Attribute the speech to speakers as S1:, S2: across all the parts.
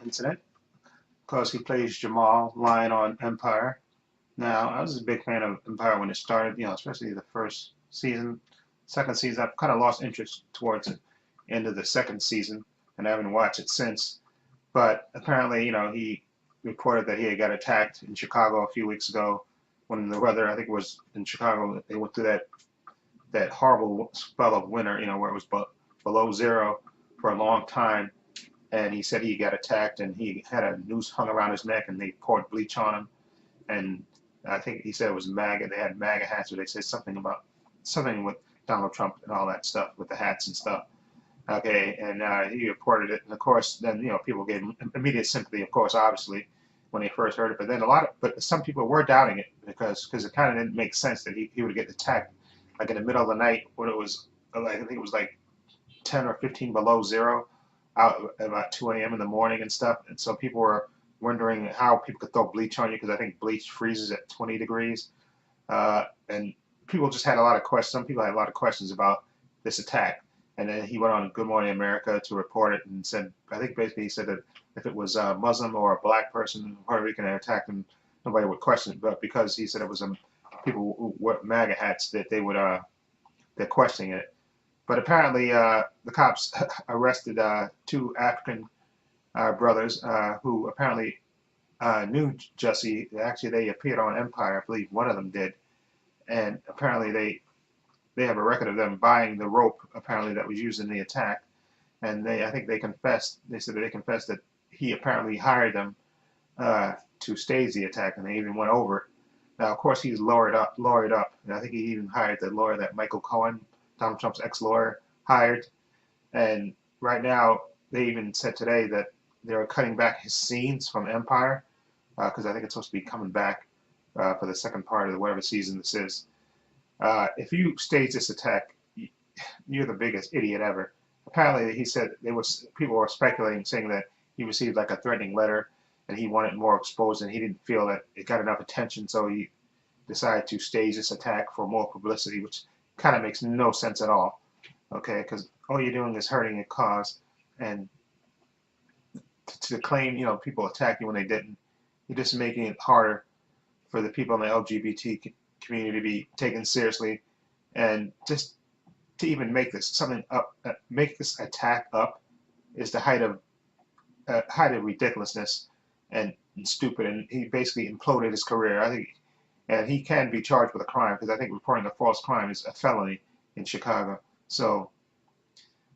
S1: incident because he plays Jamal lying on Empire. Now, I was a big fan of Empire when it started, especially the first season. Second season, I've kind of lost interest towards the end of the second season, and I haven't watched it since. But apparently, he reported that he had got attacked in Chicago a few weeks ago when the weather, I think it was in Chicago, they went through that horrible spell of winter, where it was below zero for a long time. And he said he got attacked and he had a noose hung around his neck and they poured bleach on him. And I think he said it was MAGA. They had MAGA hats, or they said something with Donald Trump and all that stuff with the hats and stuff. Okay, and he reported it, and of course, then people gave him immediate sympathy, of course, obviously, when they first heard it. But then but some people were doubting it because it kind of didn't make sense that he would get attacked like in the middle of the night when it was like I think it was like 10 or 15 below zero, out about 2 a.m. in the morning and stuff. And so people were wondering how people could throw bleach on you because I think bleach freezes at 20 degrees. And people just had a lot of questions. Some people had a lot of questions about this attack. And then he went on Good Morning America to report it and said, I think basically he said that if it was a Muslim or a black person, Puerto Rican that attacked him, nobody would question it. But because he said it was people who wore MAGA hats, that they're questioning it. But apparently the cops arrested two African brothers who apparently knew Jussie. Actually, they appeared on Empire. I believe one of them did. And apparently they have a record of them buying the rope, apparently, that was used in the attack. And I think they confessed, they said that they confessed that he apparently hired them to stage the attack, and they even went over it. Now, of course, he's lawyered up, and I think he even hired the lawyer that Michael Cohen, Donald Trump's ex-lawyer, hired. And right now, they even said today that they're cutting back his scenes from Empire, because I think it's supposed to be coming back for the second part of whatever season this is. If you stage this attack, you're the biggest idiot ever. Apparently, he said people were speculating, saying that he received like a threatening letter, and he wanted more exposed, and he didn't feel that it got enough attention, so he decided to stage this attack for more publicity, which kind of makes no sense at all. Okay, because all you're doing is hurting a cause, and to claim people attacked you when they didn't, you're just making it harder for the people in the LGBT community to be taken seriously, and just to even make this something up, make this attack up, is the height of ridiculousness and stupid. And he basically imploded his career. I think, and he can be charged with a crime because I think reporting a false crime is a felony in Chicago. So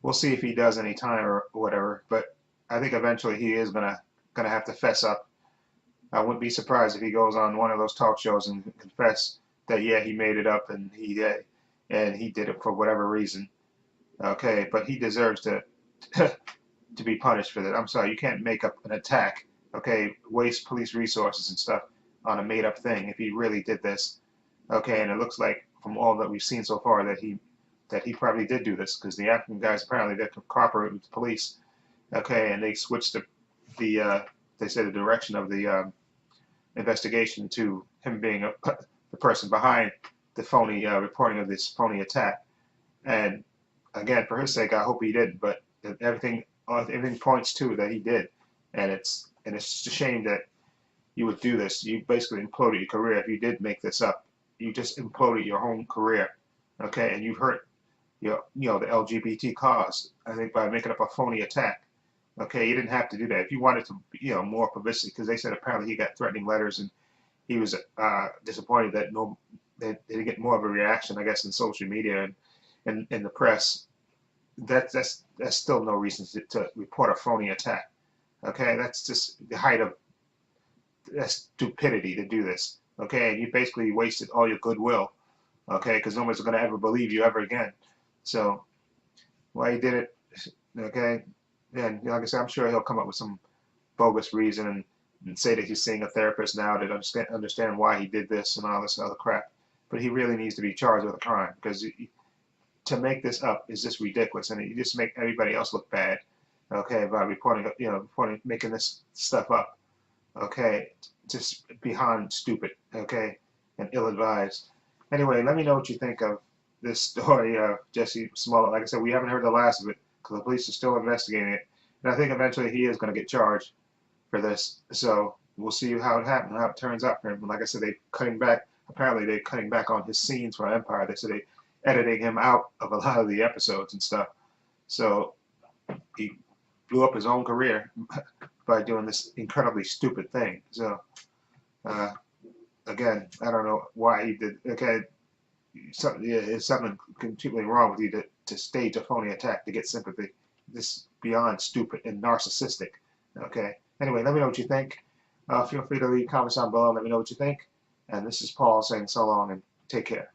S1: we'll see if he does any time or whatever. But I think eventually he is gonna have to fess up. I wouldn't be surprised if he goes on one of those talk shows and confess that yeah, he made it up and he did it for whatever reason. Okay, but he deserves to to be punished for that. I'm sorry, you can't make up an attack. Okay, waste police resources and stuff on a made-up thing. If he really did this, okay, and it looks like from all that we've seen so far that he probably did do this because the African guys apparently they cooperate with the police. Okay, and they switched they said the direction of the investigation to him being the person behind the phony reporting of this phony attack. And again, for his sake, I hope he did. But everything points to that he did, and it's just a shame that you would do this. You basically imploded your career if you did make this up. You just imploded your whole career, okay? And you've hurt the LGBT cause. I think by making up a phony attack. Okay, you didn't have to do that. If you wanted to, more publicity, because they said apparently he got threatening letters, and he was disappointed that they didn't get more of a reaction, I guess, in social media and in the press. That's still no reason to report a phony attack. Okay, that's just the height of stupidity to do this. Okay, and you basically wasted all your goodwill. Okay, because nobody's going to ever believe you ever again. So why he did it? Okay. And like I said, I'm sure he'll come up with some bogus reason and say that he's seeing a therapist now to understand why he did this and all this other crap. But he really needs to be charged with a crime because to make this up is just ridiculous, and you just make everybody else look bad. Okay, by making this stuff up. Okay, just beyond stupid. Okay, and ill-advised. Anyway, let me know what you think of this story of Jussie Smollett. Like I said, we haven't heard the last of it, because the police are still investigating it. And I think eventually he is going to get charged. for this. So we'll see how it happens, how it turns out for him. Like I said, they cutting back. Apparently, they're cutting back on his scenes for Empire. They said they editing him out of a lot of the episodes and stuff. So he blew up his own career by doing this incredibly stupid thing. So uh, again, I don't know why he did. Okay, it's something completely wrong with you to stage a phony attack to get sympathy. This is beyond stupid and narcissistic. Okay. Anyway, let me know what you think. Feel free to leave comments down below. Let me know what you think. And this is Paul saying so long and take care.